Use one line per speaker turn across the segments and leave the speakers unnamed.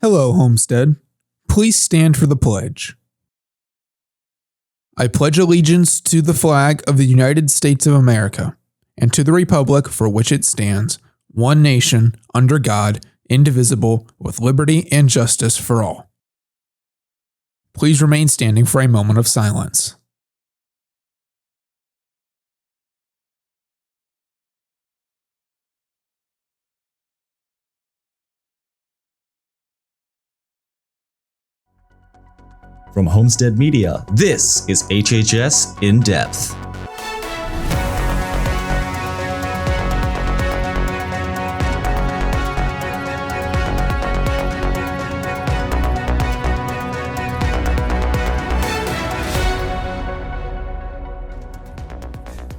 Hello, Homestead. Please stand for the pledge. I pledge allegiance to the flag of the United States of America and to the republic for which it stands, one nation, under God, indivisible, with liberty and justice for all. Please remain standing for a moment of silence.
From Homestead Media, this is HHS In-Depth.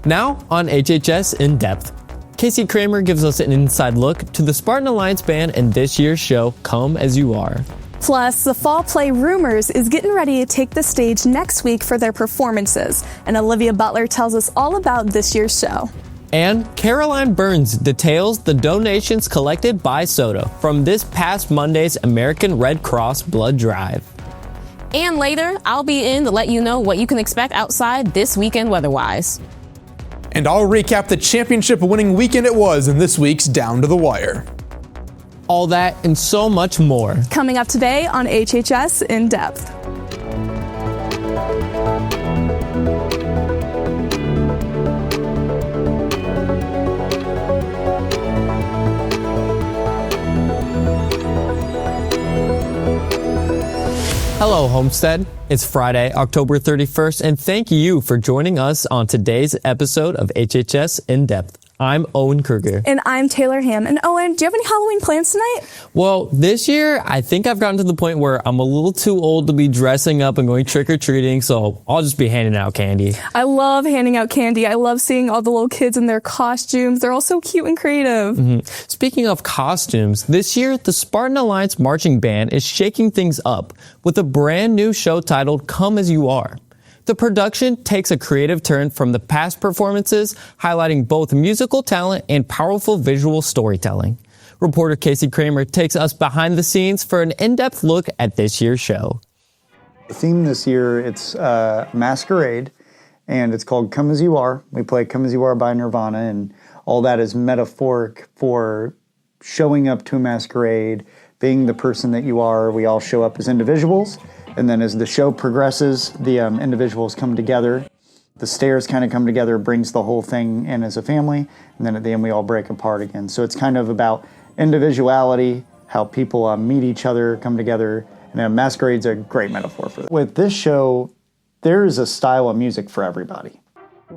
Now on HHS In-Depth, Casey Kramer gives us an inside look to the Spartan Alliance band and this year's show, Come As You Are.
Plus, the fall play Rumors is getting ready to take the stage next week for their performances, and Olivia Butler tells us all about this year's show.
And Caroline Burns details the donations collected by SOTA from this past Monday's American Red Cross blood drive.
And later, I'll be in to let you know what you can expect outside this weekend weather-wise.
And I'll recap the championship-winning weekend it was in this week's Down to the Wire.
All that and so much more.
Coming up today on HHS In-Depth.
Hello, Homestead. It's Friday, October 31st, and thank you for joining us on today's episode of HHS In-Depth. I'm Owen Kruger.
And I'm Taylor Ham. And Owen, do you have any Halloween plans tonight?
Well, this year, I think I've gotten to the point where I'm a little too old to be dressing up and going trick-or-treating, so I'll just be handing out candy.
I love handing out candy. I love seeing all the little kids in their costumes. They're all so cute and creative.
Speaking of costumes, this year, the Spartan Alliance marching band is shaking things up with a brand new show titled Come As You Are. The production takes a creative turn from the past performances, highlighting both musical talent and powerful visual storytelling. Reporter Casey Kramer takes us behind the scenes for an in-depth look at this year's show.
The theme this year, it's Masquerade, and it's called Come As You Are. We play Come As You Are by Nirvana, and all that is metaphoric for showing up to a masquerade, being the person that you are. We all show up as individuals. And then as the show progresses, the individuals come together. The stairs kind of come together, brings the whole thing in as a family. And then at the end, we all break apart again. So it's kind of about individuality, how people meet each other, come together. And masquerade's a great metaphor for that. With this show, there is a style of music for everybody.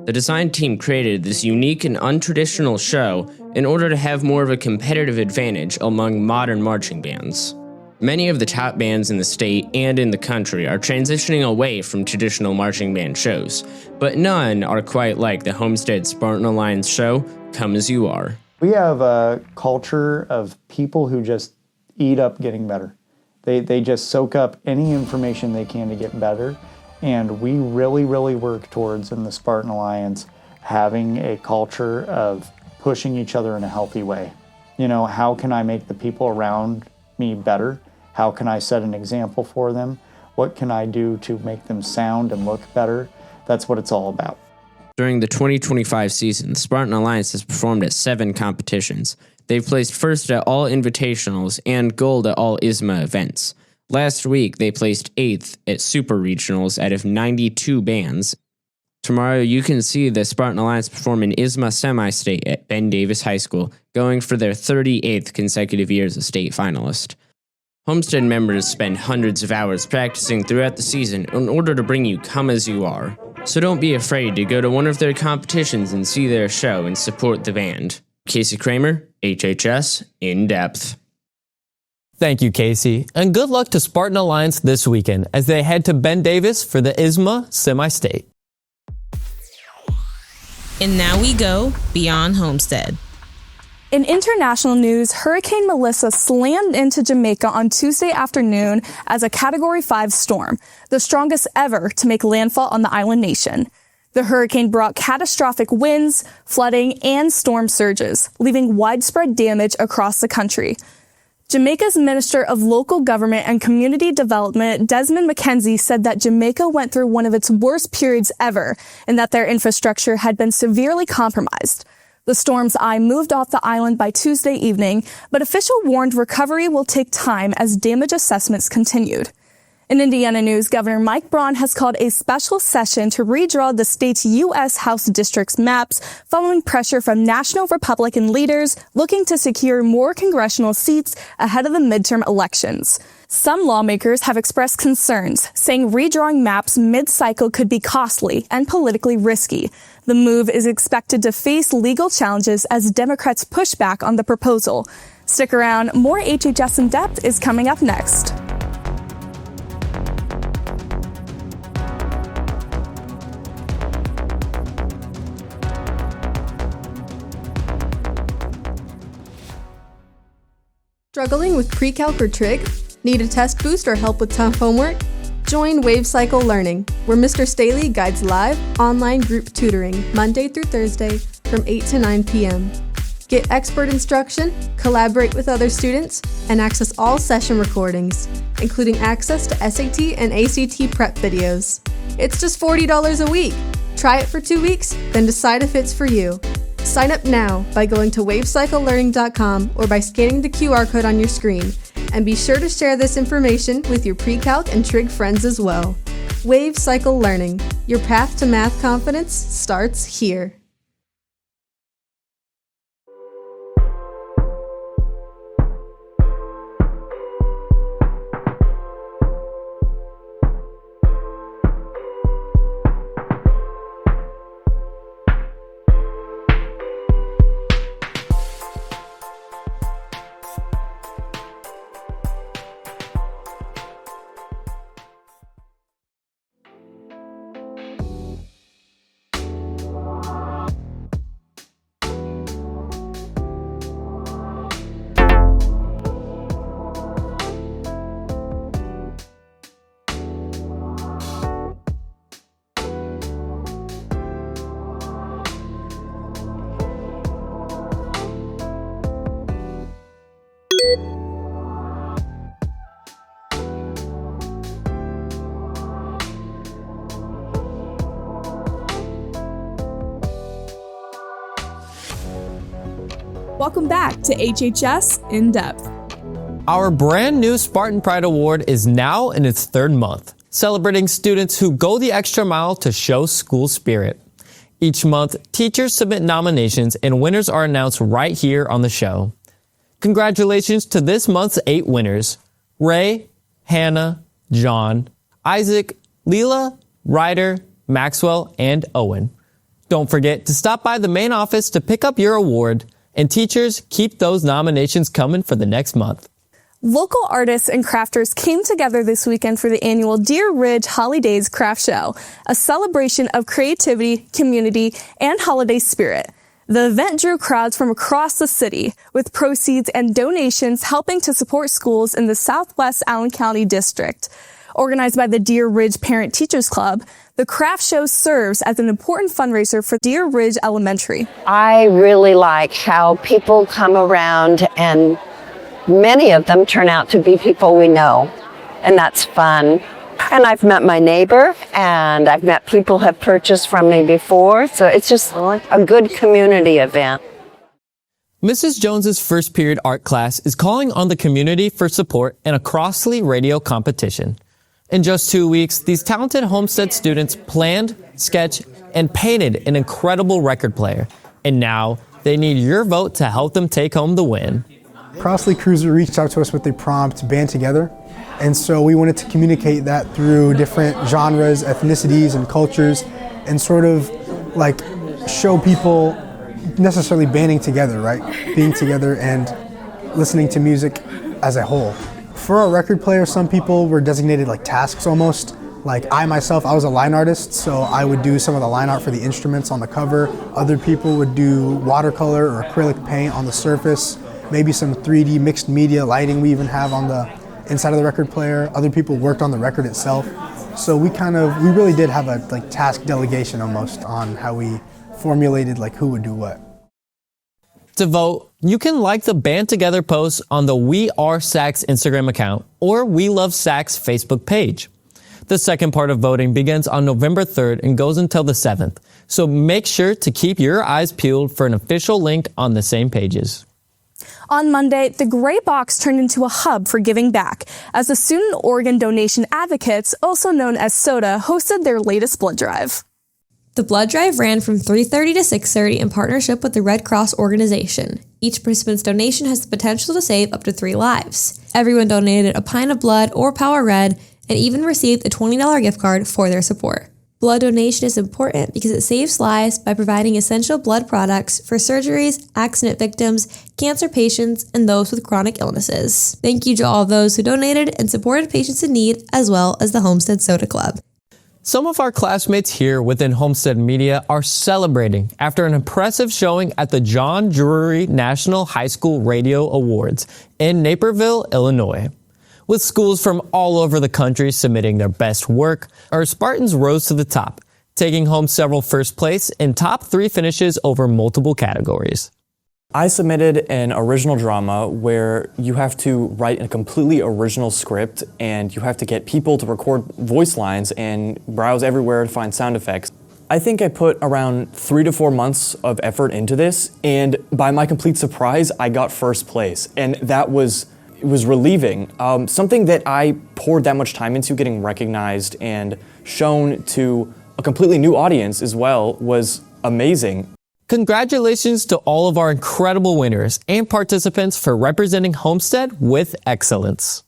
The design team created this unique and untraditional show in order to have more of a competitive advantage among modern marching bands. Many of the top bands in the state and in the country are transitioning away from traditional marching band shows, but none are quite like the Homestead Spartan Alliance show, Come As You Are.
We have a culture of people who just eat up getting better. They just soak up any information they can to get better, and we really, really work towards, in the Spartan Alliance, having a culture of pushing each other in a healthy way. You know, how can I make the people around me better? How can I set an example for them? What can I do to make them sound and look better? That's what it's all about.
During the 2025 season, the Spartan Alliance has performed at 7 competitions. They've placed first at all invitationals and gold at all ISMA events. Last week, they placed 8th at Super Regionals out of 92 bands. Tomorrow, you can see the Spartan Alliance perform in ISMA Semi-State at Ben Davis High School, going for their 38th consecutive year as a state finalist. Homestead members spend hundreds of hours practicing throughout the season in order to bring you Come As You Are. So don't be afraid to go to one of their competitions and see their show and support the band. Casey Kramer, HHS In-Depth.
Thank you, Casey, and good luck to Spartan Alliance this weekend as they head to Ben Davis for the ISMA Semi-State.
And now we go beyond Homestead.
In international news, Hurricane Melissa slammed into Jamaica on Tuesday afternoon as a Category 5 storm, the strongest ever to make landfall on the island nation. The hurricane brought catastrophic winds, flooding, and storm surges, leaving widespread damage across the country. Jamaica's Minister of Local Government and Community Development, Desmond McKenzie, said that Jamaica went through one of its worst periods ever and that their infrastructure had been severely compromised. The storm's eye moved off the island by Tuesday evening, but officials warned recovery will take time as damage assessments continued. In Indiana news, Governor Mike Braun has called a special session to redraw the state's U.S. House districts maps following pressure from national Republican leaders looking to secure more congressional seats ahead of the midterm elections. Some lawmakers have expressed concerns, saying redrawing maps mid-cycle could be costly and politically risky. The move is expected to face legal challenges as Democrats push back on the proposal. Stick around, more HHS In-Depth is coming up next.
Struggling with pre-calc or trig? Need a test boost or help with tough homework? Join Wave Cycle Learning, where Mr. Staley guides live, online group tutoring Monday through Thursday from 8 to 9 p.m. Get expert instruction, collaborate with other students, and access all session recordings, including access to SAT and ACT prep videos. It's just $40 a week. Try it for 2 weeks, then decide if it's for you. Sign up now by going to wavecyclelearning.com or by scanning the QR code on your screen. And be sure to share this information with your pre-calc and trig friends as well. Wave Cycle Learning. Your path to math confidence starts here.
Welcome back to HHS In-Depth.
Our brand new Spartan Pride Award is now in its third month, celebrating students who go the extra mile to show school spirit. Each month, teachers submit nominations and winners are announced right here on the show. Congratulations to this month's 8 winners: Ray, Hannah, John, Isaac, Leela, Ryder, Maxwell, and Owen. Don't forget to stop by the main office to pick up your award. And teachers, keep those nominations coming for the next month.
Local artists and crafters came together this weekend for the annual Deer Ridge Holidays Craft Show, a celebration of creativity, community, and holiday spirit. The event drew crowds from across the city, with proceeds and donations helping to support schools in the Southwest Allen County District. Organized by the Deer Ridge Parent Teachers Club, the craft show serves as an important fundraiser for Deer Ridge Elementary.
I really like how people come around and many of them turn out to be people we know, and that's fun. And I've met my neighbor, and I've met people who have purchased from me before, so it's just a good community event.
Mrs. Jones's first period art class is calling on the community for support in a Crossley radio competition. In just 2 weeks, these talented Homestead students planned, sketched, and painted an incredible record player. And now they need your vote to help them take home the win.
Crossley Cruiser reached out to us with the prompt Band Together. And so we wanted to communicate that through different genres, ethnicities, and cultures, and sort of like show people necessarily banding together, right? Being together and listening to music as a whole. For our record player, some people were designated like tasks almost. Like I myself, I was a line artist, so I would do some of the line art for the instruments on the cover. Other people would do watercolor or acrylic paint on the surface, maybe some 3D mixed media lighting we even have on the inside of the record player. Other people worked on the record itself. So we really did have a like task delegation almost on how we formulated like who would do what.
To vote, you can like the Band Together post on the We Are Sacs Instagram account or We Love Sacs Facebook page. The second part of voting begins on November 3rd and goes until the 7th, so make sure to keep your eyes peeled for an official link on the same pages.
On Monday, the Gray Box turned into a hub for giving back as the Student Organ Donation Advocates, also known as SODA, hosted their latest blood drive.
The blood drive ran from 3:30 to 6:30 in partnership with the Red Cross organization. Each participant's donation has the potential to save up to 3 lives. Everyone donated a pint of blood or Power Red and even received a $20 gift card for their support. Blood donation is important because it saves lives by providing essential blood products for surgeries, accident victims, cancer patients, and those with chronic illnesses. Thank you to all those who donated and supported patients in need, as well as the Homestead Soda Club.
Some of our classmates here within Homestead Media are celebrating after an impressive showing at the John Drury National High School Radio Awards in Naperville, Illinois. With schools from all over the country submitting their best work, our Spartans rose to the top, taking home several first place and top 3 finishes over multiple categories.
I submitted an original drama where you have to write a completely original script and you have to get people to record voice lines and browse everywhere to find sound effects. I think I put around 3 to 4 months of effort into this, and by my complete surprise, I got first place, and it was relieving. Something that I poured that much time into, getting recognized and shown to a completely new audience as well, was amazing.
Congratulations to all of our incredible winners and participants for representing Homestead with excellence.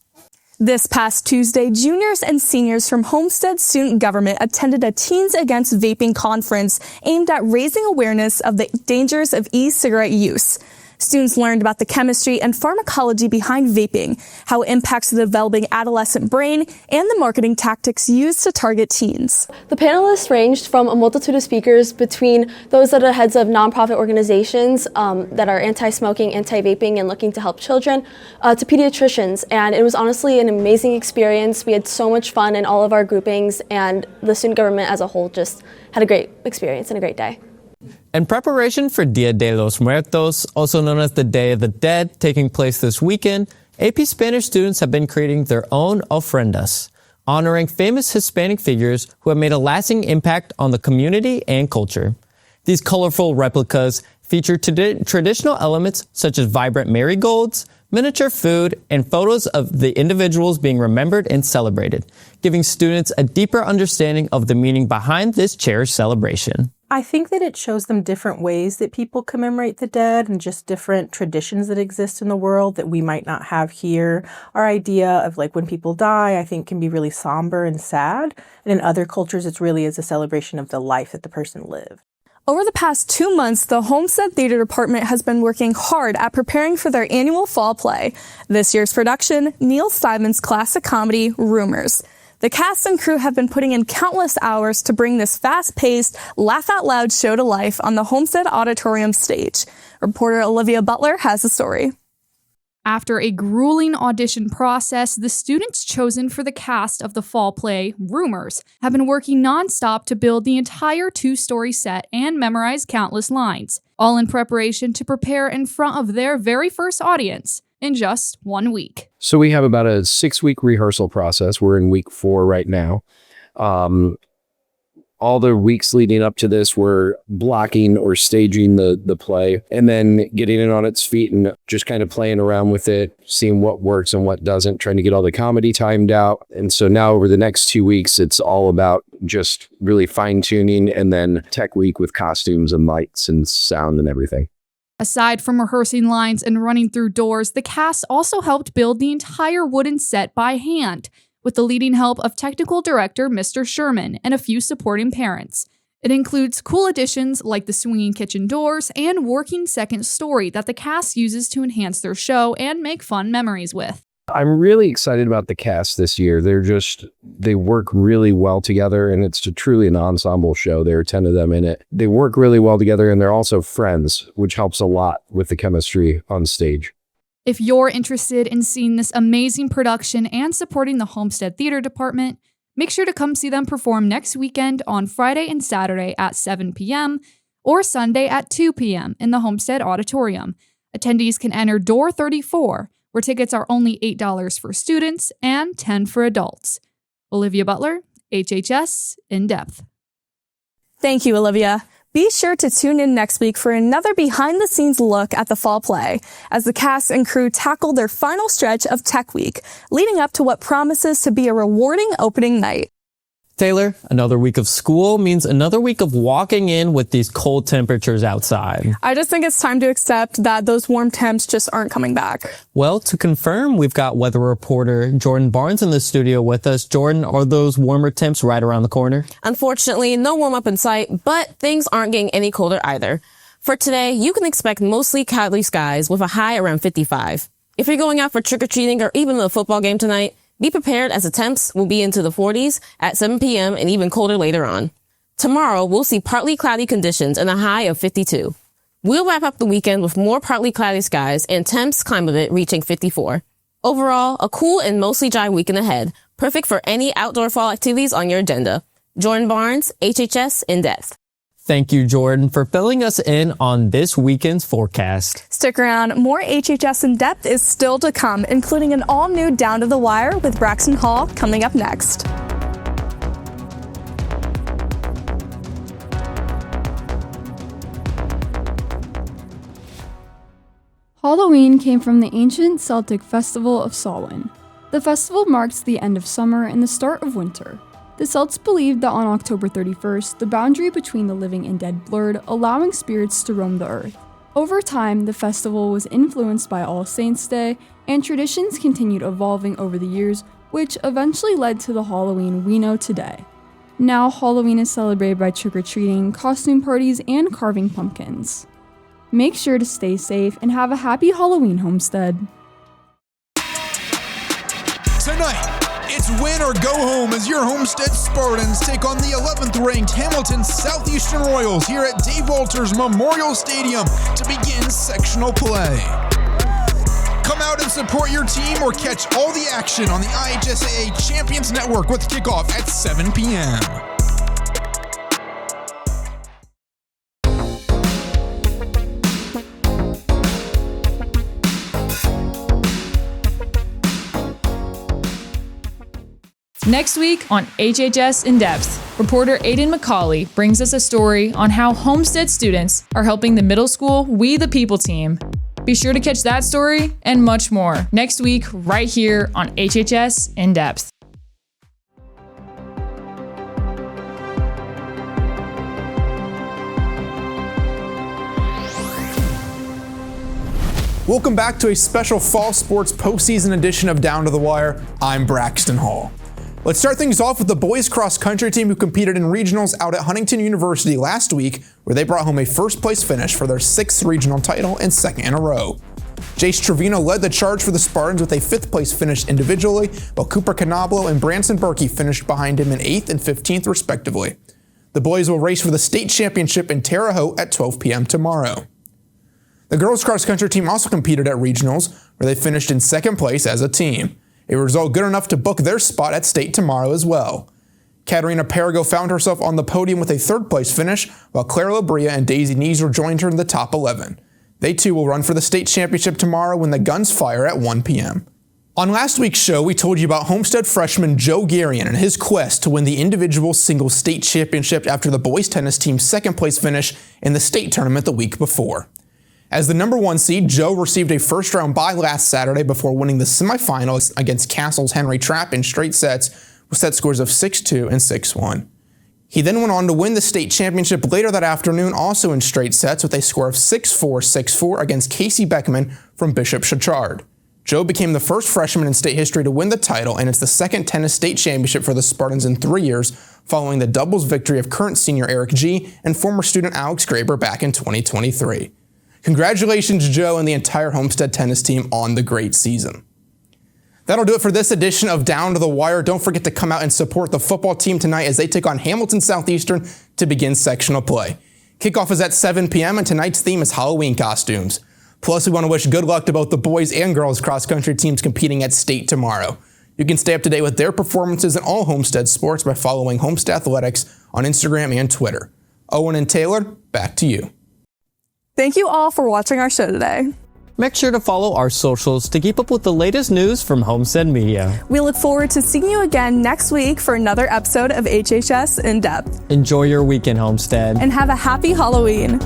This past Tuesday, juniors and seniors from Homestead Student Government attended a Teens Against Vaping conference aimed at raising awareness of the dangers of e-cigarette use. Students learned about the chemistry and pharmacology behind vaping, how it impacts the developing adolescent brain, and the marketing tactics used to target teens.
The panelists ranged from a multitude of speakers between those that are heads of nonprofit organizations that are anti-smoking, anti-vaping, and looking to help children, to pediatricians. And it was honestly an amazing experience. We had so much fun in all of our groupings, and the student government as a whole just had a great experience and a great day.
In preparation for Dia de los Muertos, also known as the Day of the Dead, taking place this weekend, AP Spanish students have been creating their own ofrendas, honoring famous Hispanic figures who have made a lasting impact on the community and culture. These colorful replicas feature traditional elements such as vibrant marigolds, miniature food, and photos of the individuals being remembered and celebrated, giving students a deeper understanding of the meaning behind this cherished celebration.
I think that it shows them different ways that people commemorate the dead and just different traditions that exist in the world that we might not have here. Our idea of like when people die, I think can be really somber and sad. And in other cultures, it's really as a celebration of the life that the person lived.
Over the past 2 months, the Homestead Theater Department has been working hard at preparing for their annual fall play. This year's production, Neil Simon's classic comedy, Rumors. The cast and crew have been putting in countless hours to bring this fast-paced, laugh-out-loud show to life on the Homestead Auditorium stage. Reporter Olivia Butler has the story.
After a grueling audition process, the students chosen for the cast of the fall play, Rumors, have been working nonstop to build the entire 2-story set and memorize countless lines, all in preparation to prepare in front of their very first audience in just 1 week.
So we have about a 6-week rehearsal process. We're in week 4 right now. All the weeks leading up to this, we're blocking or staging the play and then getting it on its feet and just kind of playing around with it, seeing what works and what doesn't, trying to get all the comedy timed out. And so now over the next 2 weeks, it's all about just really fine tuning and then tech week with costumes and lights and sound and everything.
Aside from rehearsing lines and running through doors, the cast also helped build the entire wooden set by hand, with the leading help of technical director Mr. Sherman and a few supporting parents. It includes cool additions like the swinging kitchen doors and working second story that the cast uses to enhance their show and make fun memories with.
I'm really excited about the cast this year. They work really well together, and it's truly an ensemble show. There are 10 of them in it. They work really well together, and they're also friends, which helps a lot with the chemistry on stage.
If you're interested in seeing this amazing production and supporting the Homestead Theater Department, make sure to come see them perform next weekend on Friday and Saturday at 7 p.m. or Sunday at 2 p.m. in the Homestead Auditorium. Attendees can enter door 34, where tickets are only $8 for students and $10 for adults. Olivia Butler, HHS In-Depth.
Thank you, Olivia. Be sure to tune in next week for another behind-the-scenes look at the fall play, as the cast and crew tackle their final stretch of Tech Week, leading up to what promises to be a rewarding opening night.
Taylor, another week of school means another week of walking in with these cold temperatures outside.
I just think it's time to accept that those warm temps just aren't coming back.
Well, to confirm, we've got weather reporter Jordan Barnes in the studio with us. Jordan, are those warmer temps right around the corner?
Unfortunately, no warm up in sight, but things aren't getting any colder either. For today, you can expect mostly cloudy skies with a high around 55. If you're going out for trick-or-treating or even a football game tonight, be prepared as the temps will be into the 40s at 7 p.m. and even colder later on. Tomorrow, we'll see partly cloudy conditions and a high of 52. We'll wrap up the weekend with more partly cloudy skies and temps climb a bit reaching 54. Overall, a cool and mostly dry weekend ahead, perfect for any outdoor fall activities on your agenda. Jordan Barnes, HHS In-Depth.
Thank you, Jordan, for filling us in on this weekend's forecast.
Stick around. More HHS In-Depth is still to come, including an all-new Down to the Wire with Braxton Hall coming up next.
Halloween came from the ancient Celtic festival of Samhain. The festival marks the end of summer and the start of winter. The Celts believed that on October 31st, the boundary between the living and dead blurred, allowing spirits to roam the earth. Over time, the festival was influenced by All Saints' Day, and traditions continued evolving over the years, which eventually led to the Halloween we know today. Now, Halloween is celebrated by trick-or-treating, costume parties, and carving pumpkins. Make sure to stay safe and have a happy Halloween, Homestead.
Tonight, it's win or go home as your Homestead Spartans take on the 11th ranked Hamilton Southeastern Royals here at Dave Walters Memorial Stadium to begin sectional play. Come out and support your team or catch all the action on the IHSAA Champions Network with kickoff at 7 p.m.
Next week on HHS In-Depth, reporter Aiden McCauley brings us a story on how Homestead students are helping the middle school We the People team. Be sure to catch that story and much more next week right here on HHS In-Depth.
Welcome back to a special fall sports postseason edition of Down to the Wire. I'm Braxton Hall. Let's start things off with the boys cross country team who competed in regionals out at Huntington University last week, where they brought home a first place finish for their 6th regional title and 2nd in a row. Jace Trevino led the charge for the Spartans with a 5th place finish individually, while Cooper Canablo and Branson Berkey finished behind him in 8th and 15th respectively. The boys will race for the state championship in Terre Haute at 12 p.m. tomorrow. The girls cross country team also competed at regionals, where they finished in 2nd place as a team. A result good enough to book their spot at state tomorrow as well. Katerina Perigo found herself on the podium with a 3rd place finish, while Claire Labria and Daisy Neeser joined her in the top 11. They too will run for the state championship tomorrow when the guns fire at 1 p.m. On last week's show, we told you about Homestead freshman Joe Garion and his quest to win the individual singles state championship after the boys tennis team's 2nd place finish in the state tournament the week before. As the number 1 seed, Joe received a first-round bye last Saturday before winning the semifinals against Castle's Henry Trapp in straight sets with set scores of 6-2 and 6-1. He then went on to win the state championship later that afternoon, also in straight sets with a score of 6-4, 6-4 against Casey Beckman from Bishop Chachard. Joe became the first freshman in state history to win the title, and it's the 2nd tennis state championship for the Spartans in 3 years, following the doubles victory of current senior Eric G. and former student Alex Graber back in 2023. Congratulations, Joe, and the entire Homestead tennis team on the great season. That'll do it for this edition of Down to the Wire. Don't forget to come out and support the football team tonight as they take on Hamilton Southeastern to begin sectional play. Kickoff is at 7 p.m. and tonight's theme is Halloween costumes. Plus, we want to wish good luck to both the boys and girls cross-country teams competing at state tomorrow. You can stay up to date with their performances in all Homestead sports by following Homestead Athletics on Instagram and Twitter. Owen and Taylor, back to you.
Thank you all for watching our show today.
Make sure to follow our socials to keep up with the latest news from Homestead Media.
We look forward to seeing you again next week for another episode of HHS In-Depth.
Enjoy your weekend, Homestead.
And have a happy Halloween.